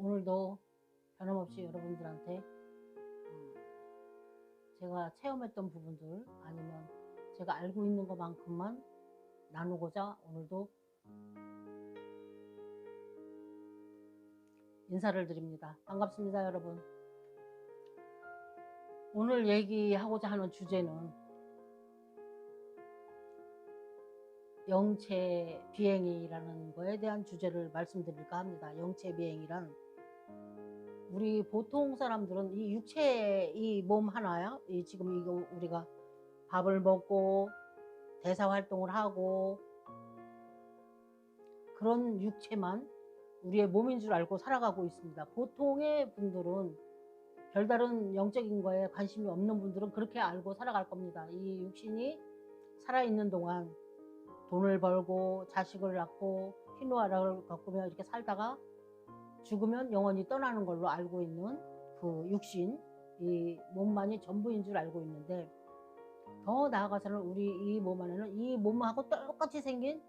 오늘도 변함없이 여러분들한테 제가 체험했던 부분들 아니면 제가 알고 있는 것만큼만 나누고자 오늘도 인사를 드립니다. 반갑습니다, 여러분. 오늘 얘기하고자 하는 주제는 영체 비행이라는 거에 대한 주제를 말씀드릴까 합니다. 영체 비행이란 우리 보통 사람들은 이 육체 이 몸 하나야 지금 이거 우리가 밥을 먹고 대사 활동을 하고 그런 육체만 우리의 몸인 줄 알고 살아가고 있습니다. 보통의 분들은 별다른 영적인 거에 관심이 없는 분들은 그렇게 알고 살아갈 겁니다. 이 육신이 살아있는 동안 돈을 벌고 자식을 낳고 희노애락을 겪으며 이렇게 살다가 죽으면 영원히 떠나는 걸로 알고 있는 그 육신, 이 몸만이 전부인 줄 알고 있는데, 더 나아가서는 우리 이 몸 안에는 이 몸하고 똑같이 생긴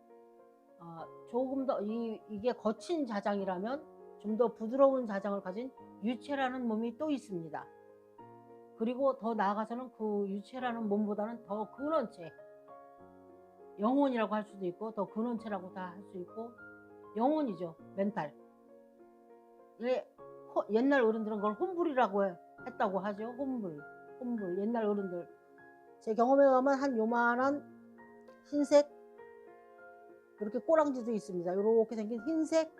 조금 더 이게 거친 자장이라면 좀 더 부드러운 자장을 가진 유체라는 몸이 또 있습니다. 그리고 더 나아가서는 그 유체라는 몸보다는 더 근원 채, 영혼이라고 할 수도 있고 더 근원 채라고 다 할 수 있고, 영혼이죠. 멘탈. 옛날 어른들은 그걸 혼불이라고 했다고 하죠. 혼불. 옛날 어른들 제 경험에 가면 한 요만한 흰색 이렇게 꼬랑지도 있습니다. 이렇게 생긴 흰색,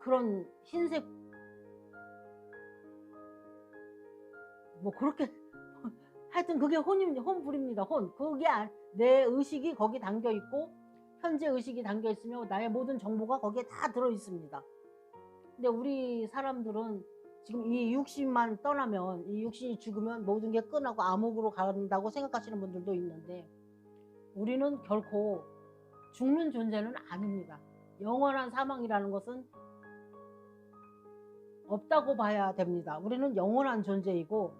그런 흰색 뭐 그렇게 하여튼 그게 혼불입니다. 그게 내 의식이 거기 담겨 있고 현재 의식이 담겨 있으며 나의 모든 정보가 거기에 다 들어 있습니다. 근데 우리 사람들은 지금 이 육신만 떠나면, 이 육신이 죽으면 모든 게 끝나고 암흑으로 간다고 생각하시는 분들도 있는데, 우리는 결코 죽는 존재는 아닙니다. 영원한 사망이라는 것은 없다고 봐야 됩니다. 우리는 영원한 존재이고,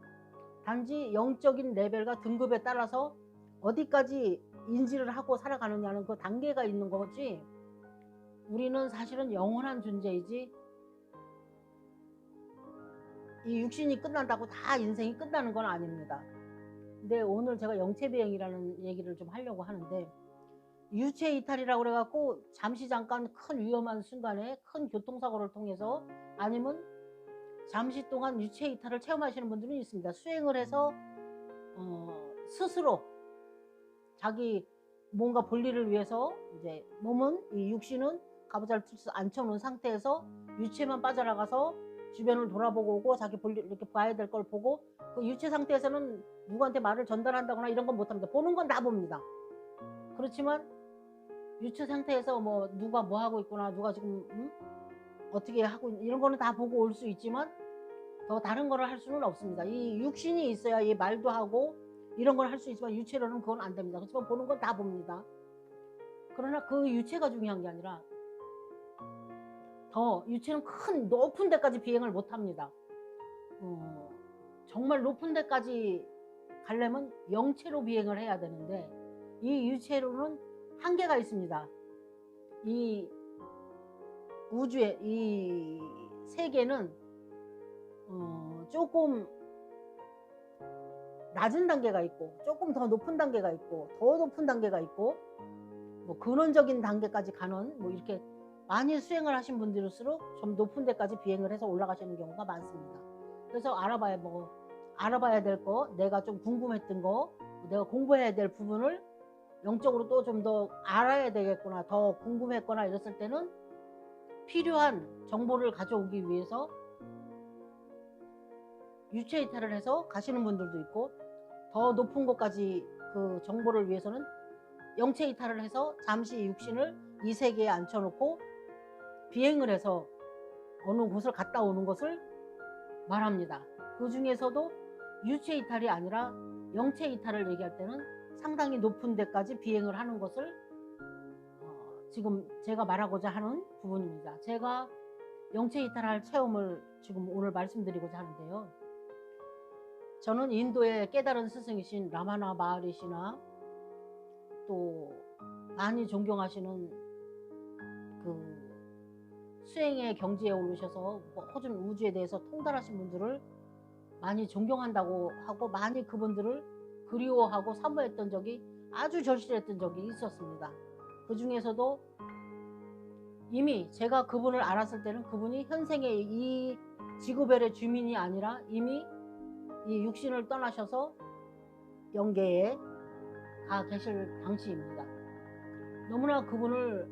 단지 영적인 레벨과 등급에 따라서 어디까지 인지를 하고 살아가느냐는 그 단계가 있는 거지, 우리는 사실은 영원한 존재이지 이 육신이 끝난다고 다 인생이 끝나는 건 아닙니다. 근데 오늘 제가 영체비행이라는 얘기를 좀 하려고 하는데, 유체 이탈이라고 그래갖고 잠시 잠깐 큰 위험한 순간에 큰 교통사고를 통해서 아니면 잠시 동안 유체 이탈을 체험하시는 분들은 있습니다. 수행을 해서 스스로 자기 뭔가 볼일을 위해서 이제 몸은, 이 육신은 가부좌를 앉혀놓은 상태에서 유체만 빠져나가서 주변을 돌아보고 오고 자기 볼일 이렇게 봐야 될 걸 보고, 그 유체 상태에서는 누구한테 말을 전달한다거나 이런 건 못합니다. 보는 건 다 봅니다. 그렇지만 유체 상태에서 뭐 누가 뭐 하고 있구나, 누가 지금 어떻게 하고 이런 거는 다 보고 올 수 있지만 더 다른 거를 할 수는 없습니다. 이 육신이 있어야 이 말도 하고 이런 걸 할 수 있지만 유체로는 그건 안 됩니다. 그렇지만 보는 건 다 봅니다. 그러나 그 유체가 중요한 게 아니라 더 유체는 큰 높은 데까지 비행을 못 합니다. 정말 높은 데까지 가려면 영체로 비행을 해야 되는데, 이 유체로는 한계가 있습니다. 이 우주의 이 세계는 조금 낮은 단계가 있고 조금 더 높은 단계가 있고 더 높은 단계가 있고, 뭐 근원적인 단계까지 가는, 뭐 이렇게 많이 수행을 하신 분들일수록 좀 높은 데까지 비행을 해서 올라가시는 경우가 많습니다. 그래서 알아봐야 될 거, 내가 좀 궁금했던 거, 내가 공부해야 될 부분을 영적으로 또 좀 더 알아야 되겠구나, 더 궁금했거나 이랬을 때는 필요한 정보를 가져오기 위해서 유체 이탈을 해서 가시는 분들도 있고, 더 높은 곳까지 그 정보를 위해서는 영체 이탈을 해서 잠시 육신을 이 세계에 앉혀놓고 비행을 해서 어느 곳을 갔다 오는 것을 말합니다. 그 중에서도 유체 이탈이 아니라 영체 이탈을 얘기할 때는 상당히 높은 데까지 비행을 하는 것을 지금 제가 말하고자 하는 부분입니다. 제가 영체 이탈할 체험을 지금 오늘 말씀드리고자 하는데요. 저는 인도의 깨달은 스승이신 라마나 마하리시나 또 많이 존경하시는 그 수행의 경지에 오르셔서 모든 우주에 대해서 통달하신 분들을 많이 존경한다고 하고 많이 그분들을 그리워하고 사모했던 적이 아주 절실했던 적이 있었습니다. 그 중에서도 이미 제가 그분을 알았을 때는 그분이 현생의 이 지구별의 주민이 아니라 이미 이 육신을 떠나셔서 영계에 가 계실 당시입니다. 너무나 그분을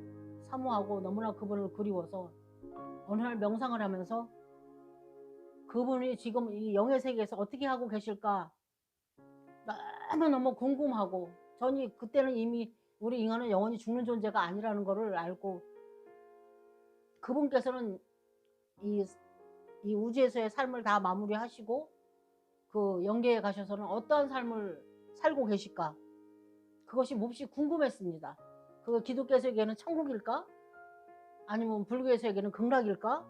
사모하고 너무나 그분을 그리워서 어느 날 명상을 하면서 그분이 지금 이 영의 세계에서 어떻게 하고 계실까 너무너무 궁금하고, 저는 그때는 이미 우리 인간은 영원히 죽는 존재가 아니라는 것을 알고 그분께서는 이 우주에서의 삶을 다 마무리하시고 그 영계에 가셔서는 어떠한 삶을 살고 계실까, 그것이 몹시 궁금했습니다. 그 기독교 세계는 천국일까? 아니면 불교의 세계는 극락일까?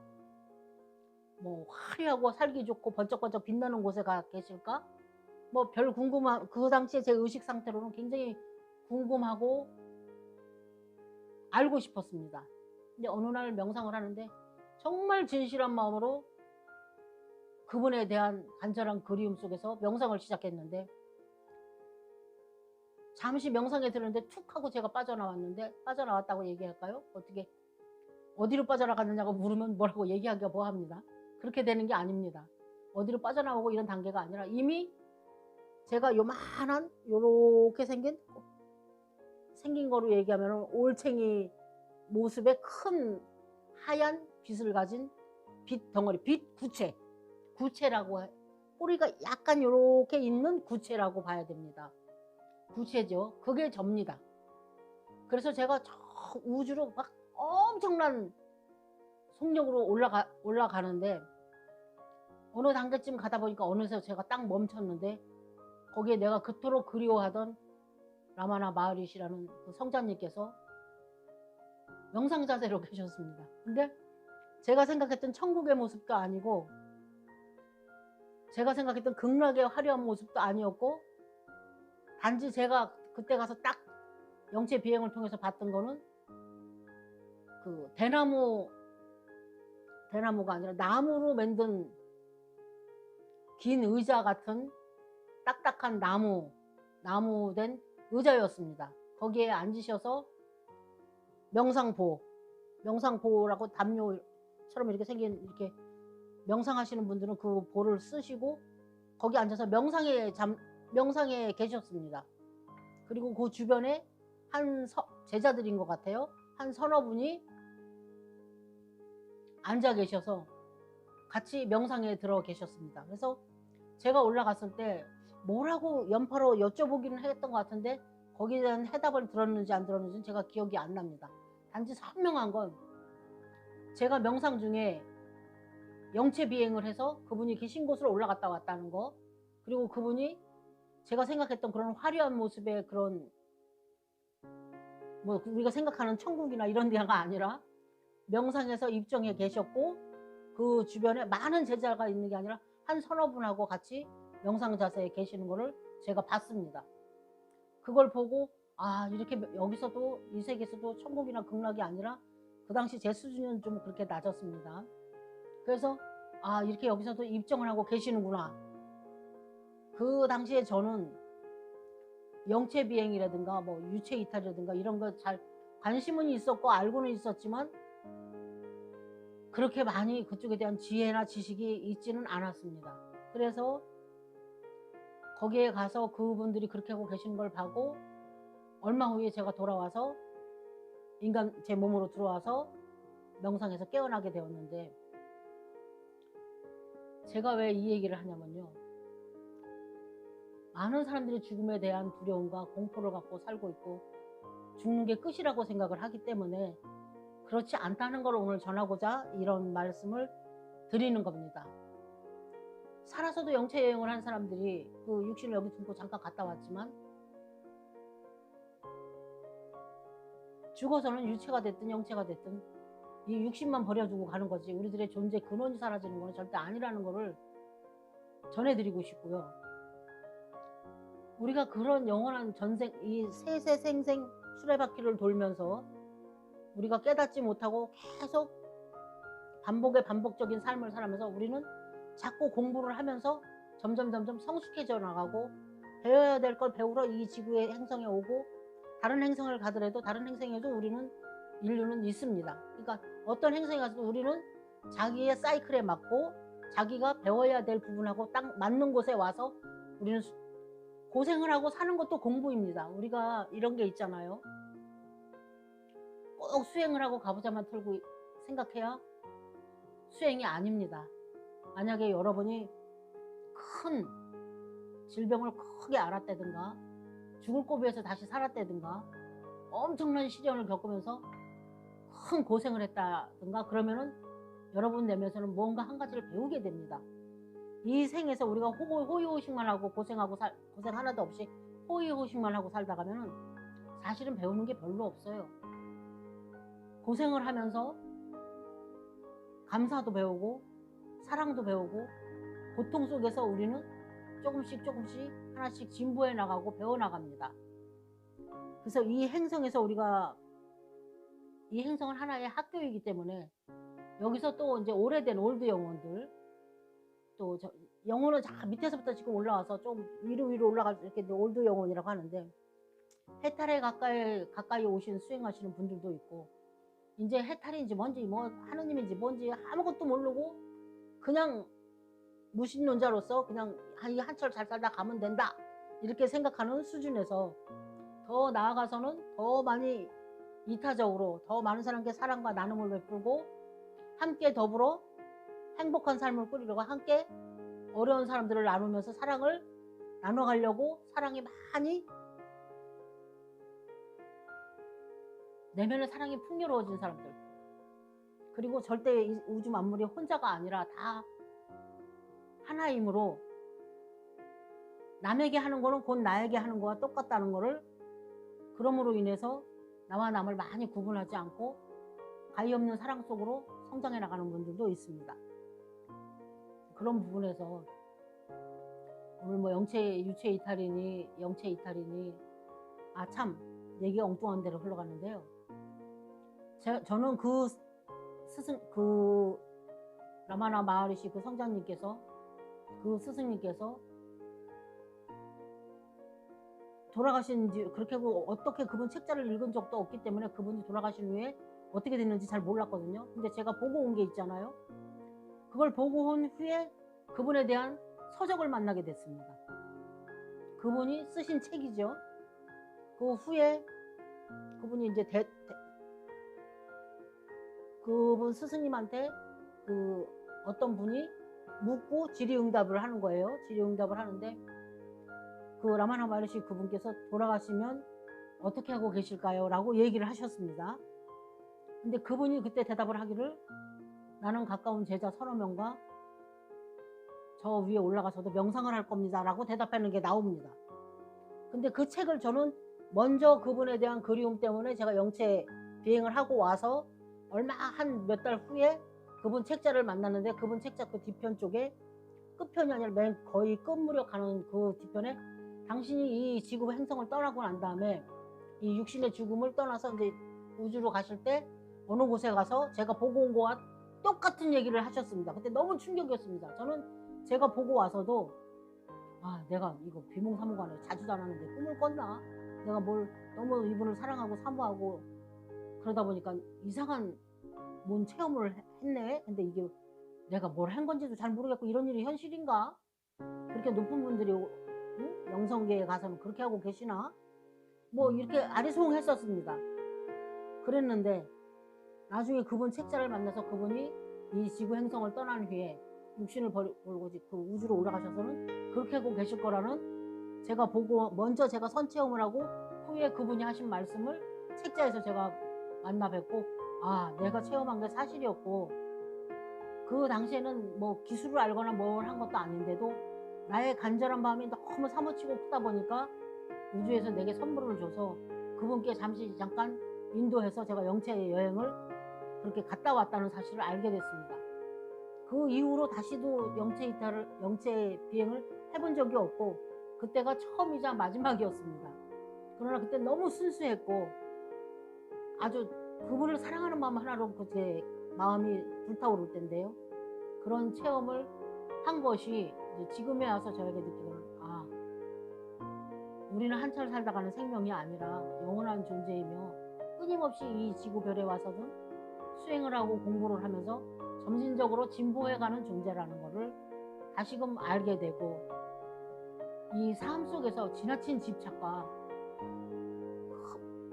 뭐 화려하고 살기 좋고 번쩍번쩍 빛나는 곳에 가 계실까? 뭐 별 궁금한, 그 당시에 제 의식 상태로는 굉장히 궁금하고 알고 싶었습니다. 근데 어느 날 명상을 하는데 정말 진실한 마음으로 그분에 대한 간절한 그리움 속에서 명상을 시작했는데, 잠시 명상에 들었는데 툭 하고 제가 빠져나왔는데, 빠져나왔다고 얘기할까요? 어떻게 어디로 빠져나갔느냐고 물으면 뭐라고 얘기하기가 뭐합니다. 그렇게 되는 게 아닙니다. 어디로 빠져나오고 이런 단계가 아니라 이미 제가 요만한 요렇게 생긴 거로 얘기하면 올챙이 모습의 큰 하얀 빛을 가진 빛 덩어리, 빛 구체라고 꼬리가 약간 요렇게 있는 구체라고 봐야 됩니다. 구체죠. 그게 접니다. 그래서 제가 저 우주로 막 엄청난 속력으로 올라가는데 어느 단계쯤 가다 보니까 어느새 제가 딱 멈췄는데, 거기에 내가 그토록 그리워하던 라마나 마하리시라는 그 성자님께서 명상 자세로 계셨습니다. 근데 제가 생각했던 천국의 모습도 아니고 제가 생각했던 극락의 화려한 모습도 아니었고, 단지 제가 그때 가서 딱 영체 비행을 통해서 봤던 거는 그 대나무가 아니라 나무로 만든 긴 의자 같은 딱딱한 나무된 의자였습니다. 거기에 앉으셔서 명상보라고 담요처럼 이렇게 생긴, 이렇게 명상하시는 분들은 그 보를 쓰시고 거기 앉아서 명상에 계셨습니다. 그리고 그 주변에 제자들인 것 같아요. 한 서너 분이 앉아 계셔서 같이 명상에 들어 계셨습니다. 그래서 제가 올라갔을 때 뭐라고 연파로 여쭤보기는 했던 것 같은데 거기에 대한 해답을 들었는지 안 들었는지는 제가 기억이 안 납니다. 단지 선명한 건 제가 명상 중에 영체 비행을 해서 그분이 계신 곳으로 올라갔다 왔다는 거, 그리고 그분이 제가 생각했던 그런 화려한 모습의 그런 뭐 우리가 생각하는 천국이나 이런 데가 아니라 명상에서 입정해 계셨고 그 주변에 많은 제자가 있는 게 아니라 한 서너 분하고 같이 명상 자세에 계시는 거를 제가 봤습니다. 그걸 보고 이렇게 여기서도 이 세계에서도 천국이나 극락이 아니라, 그 당시 제 수준은 좀 그렇게 낮았습니다. 그래서 이렇게 여기서도 입정을 하고 계시는구나. 그 당시에 저는 영체 비행이라든가 뭐 유체 이탈이라든가 이런 거 잘 관심은 있었고 알고는 있었지만 그렇게 많이 그쪽에 대한 지혜나 지식이 있지는 않았습니다. 그래서 거기에 가서 그분들이 그렇게 하고 계시는 걸 보고 얼마 후에 제가 돌아와서 제 몸으로 들어와서 명상에서 깨어나게 되었는데, 제가 왜 이 얘기를 하냐면요, 많은 사람들이 죽음에 대한 두려움과 공포를 갖고 살고 있고 죽는 게 끝이라고 생각을 하기 때문에 그렇지 않다는 걸 오늘 전하고자 이런 말씀을 드리는 겁니다. 살아서도 영체 여행을 한 사람들이 그 육신을 여기 두고 잠깐 갔다 왔지만 죽어서는 유체가 됐든 영체가 됐든 이 육신만 버려두고 가는 거지 우리들의 존재 근원이 사라지는 거는 절대 아니라는 거를 전해드리고 싶고요. 우리가 그런 영원한 전생, 이 세세생생 수레바퀴를 돌면서 우리가 깨닫지 못하고 계속 반복적인 삶을 살아면서 우리는 자꾸 공부를 하면서 점점 성숙해져 나가고, 배워야 될 걸 배우러 이 지구의 행성에 오고, 다른 행성을 가더라도 다른 행성에도 우리는 인류는 있습니다. 그러니까 어떤 행성에 가서도 우리는 자기의 사이클에 맞고 자기가 배워야 될 부분하고 딱 맞는 곳에 와서 우리는 고생을 하고 사는 것도 공부입니다. 우리가 이런 게 있잖아요. 꼭 수행을 하고 가보자만 틀고 생각해야 수행이 아닙니다. 만약에 여러분이 큰 질병을 크게 앓았다든가 죽을 고비에서 다시 살았다든가 엄청난 시련을 겪으면서 큰 고생을 했다든가 그러면은 여러분 내면서는 뭔가 한 가지를 배우게 됩니다. 이 생에서 우리가 호의호식만 하고 고생 하나도 없이 호의호식만 하고 살다 가면은 사실은 배우는 게 별로 없어요. 고생을 하면서 감사도 배우고 사랑도 배우고 고통 속에서 우리는 조금씩 하나씩 진보해 나가고 배워 나갑니다. 그래서 이 행성에서 우리가 이 행성은 하나의 학교이기 때문에 여기서 또 이제 오래된 올드 영혼들, 또 영혼은 밑에서부터 지금 올라와서 좀 위로 올라갈 이렇게 올드 영혼이라고 하는데, 해탈에 가까이 오신 수행하시는 분들도 있고, 이제 해탈인지 뭔지 뭐 하느님인지 뭔지 아무것도 모르고 그냥 무신론자로서 그냥 이 한철 잘 살다 가면 된다 이렇게 생각하는 수준에서, 더 나아가서는 더 많이 이타적으로 더 많은 사람께 사랑과 나눔을 베풀고 함께 더불어 행복한 삶을 꾸리려고, 함께 어려운 사람들을 나누면서 사랑을 나눠가려고, 사랑이 많이 내면의 사랑이 풍요로워진 사람들, 그리고 절대 이 우주 만물이 혼자가 아니라 다 하나이므로 남에게 하는 거는 곧 나에게 하는 거와 똑같다는 거를, 그럼으로 인해서 나와 남을 많이 구분하지 않고 가히 없는 사랑 속으로 성장해 나가는 분들도 있습니다. 그런 부분에서 오늘 뭐 유체 이탈이니 영체 이탈이니 참 얘기가 엉뚱한 데로 흘러가는데요. 저는 그 라마나 마하리시 그 성장님께서, 그 스승님께서 돌아가신 지 그렇게 어떻게 그분 책자를 읽은 적도 없기 때문에 그분이 돌아가신 후에 어떻게 됐는지 잘 몰랐거든요. 근데 제가 보고 온 게 있잖아요. 그걸 보고 온 후에 그분에 대한 서적을 만나게 됐습니다. 그분이 쓰신 책이죠. 그 후에 그분이 이제 그분 스승님한테 그 어떤 분이 묻고 질의응답을 하는 거예요. 질의응답을 하는데 그 라마나 마하리시 그분께서 돌아가시면 어떻게 하고 계실까요? 라고 얘기를 하셨습니다. 근데 그분이 그때 대답을 하기를, 나는 가까운 제자 서너 명과 저 위에 올라가서도 명상을 할 겁니다 라고 대답하는 게 나옵니다. 근데 그 책을 저는 먼저 그분에 대한 그리움 때문에 제가 영체 비행을 하고 와서 얼마 한 몇 달 후에 그분 책자를 만났는데, 그분 책자 그 뒤편 쪽에, 끝편이 아니라 맨 거의 끝무렵 가는 그 뒤편에, 당신이 이 지구 행성을 떠나고 난 다음에 이 육신의 죽음을 떠나서 이제 우주로 가실 때 어느 곳에 가서 제가 보고 온 거와 똑같은 얘기를 하셨습니다. 그때 너무 충격이었습니다. 저는 제가 보고 와서도 내가 이거 비몽사몽간에 자주도 안 하는데 꿈을 꿨나? 내가 뭘 너무 이분을 사랑하고 사모하고 그러다 보니까 이상한 뭔 체험을 했네? 근데 이게 내가 뭘 한 건지도 잘 모르겠고 이런 일이 현실인가? 그렇게 높은 분들이 영성계에 가서는 그렇게 하고 계시나? 뭐 이렇게 아리송했었습니다. 그랬는데 나중에 그분 책자를 만나서 그분이 이 지구 행성을 떠난 후에 육신을 버리고 그 우주로 올라가셔서는 그렇게 하고 계실 거라는, 제가 보고 먼저 제가 선체험을 하고 후에 그분이 하신 말씀을 책자에서 제가 만나 뵙고, 내가 체험한 게 사실이었고, 그 당시에는 뭐 기술을 알거나 뭘 한 것도 아닌데도 나의 간절한 마음이 너무 사무치고 크다 보니까 우주에서 내게 선물을 줘서 그분께 잠깐 인도해서 제가 영체 여행을 그렇게 갔다 왔다는 사실을 알게 됐습니다. 그 이후로 다시도 영체 비행을 해본 적이 없고, 그때가 처음이자 마지막이었습니다. 그러나 그때 너무 순수했고 아주 그분을 사랑하는 마음 하나로 그렇게 마음이 불타오를 때인데요. 그런 체험을 한 것이 이제 지금에 와서 저에게 느끼고는 우리는 한철 살다가는 생명이 아니라 영원한 존재이며 끊임없이 이 지구별에 와서든 수행을 하고 공부를 하면서 점진적으로 진보해가는 존재라는 것을 다시금 알게 되고, 이 삶 속에서 지나친 집착과,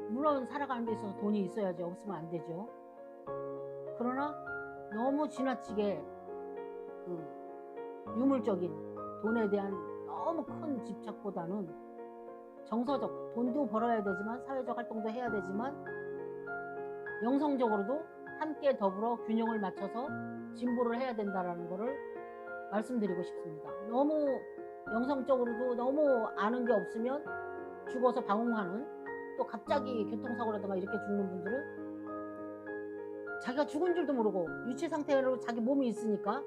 물론 살아가는 데 있어서 돈이 있어야지 없으면 안 되죠. 그러나 너무 지나치게 그 유물적인 돈에 대한 너무 큰 집착보다는 정서적, 돈도 벌어야 되지만 사회적 활동도 해야 되지만 영성적으로도 함께 더불어 균형을 맞춰서 진보를 해야 된다는 것을 말씀드리고 싶습니다. 너무 영성적으로도 너무 아는 게 없으면 죽어서 방황하는, 또 갑자기 교통사고라든가 이렇게 죽는 분들은 자기가 죽은 줄도 모르고 유체 상태로 자기 몸이 있으니까,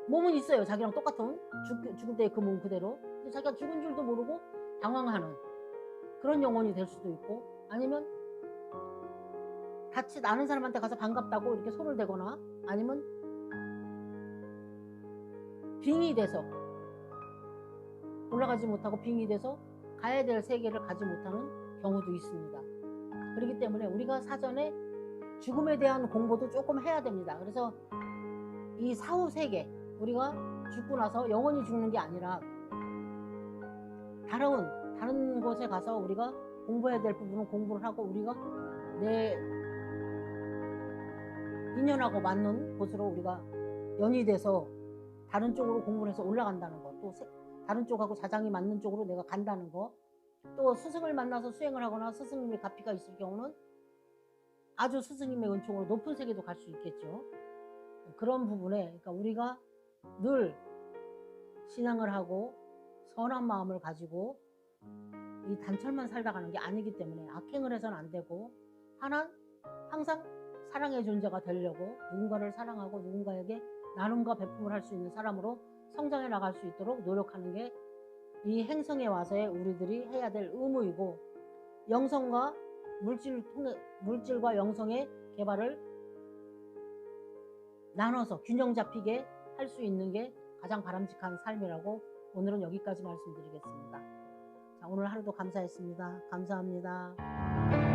몸은 있어요. 자기랑 똑같은 죽을 때의 그 몸 그대로. 근데 자기가 죽은 줄도 모르고 방황하는 그런 영혼이 될 수도 있고, 아니면 같이 아는 사람한테 가서 반갑다고 이렇게 손을 대거나, 아니면 빙의 돼서 올라가지 못하고 빙의 돼서 가야 될 세계를 가지 못하는 경우도 있습니다. 그렇기 때문에 우리가 사전에 죽음에 대한 공부도 조금 해야 됩니다. 그래서 이 사후 세계, 우리가 죽고 나서 영원히 죽는 게 아니라 다른 곳에 가서 우리가 공부해야 될 부분은 공부를 하고, 우리가 내 인연하고 맞는 곳으로 우리가 연이 돼서 다른 쪽으로 공부를 해서 올라간다는 것, 또 다른 쪽하고 자장이 맞는 쪽으로 내가 간다는 것, 또 스승을 만나서 수행을 하거나 스승님의 가피가 있을 경우는 아주 스승님의 은총으로 높은 세계도 갈 수 있겠죠. 그런 부분에, 그러니까 우리가 늘 신앙을 하고 선한 마음을 가지고 이 단철만 살다 가는 게 아니기 때문에 악행을 해서는 안 되고, 항상 사랑의 존재가 되려고 누군가를 사랑하고 누군가에게 나눔과 베품을 할 수 있는 사람으로 성장해 나갈 수 있도록 노력하는 게 이 행성에 와서의 우리들이 해야 될 의무이고, 영성과 물질과 영성의 개발을 나눠서 균형 잡히게 할 수 있는 게 가장 바람직한 삶이라고 오늘은 여기까지 말씀드리겠습니다. 자, 오늘 하루도 감사했습니다. 감사합니다.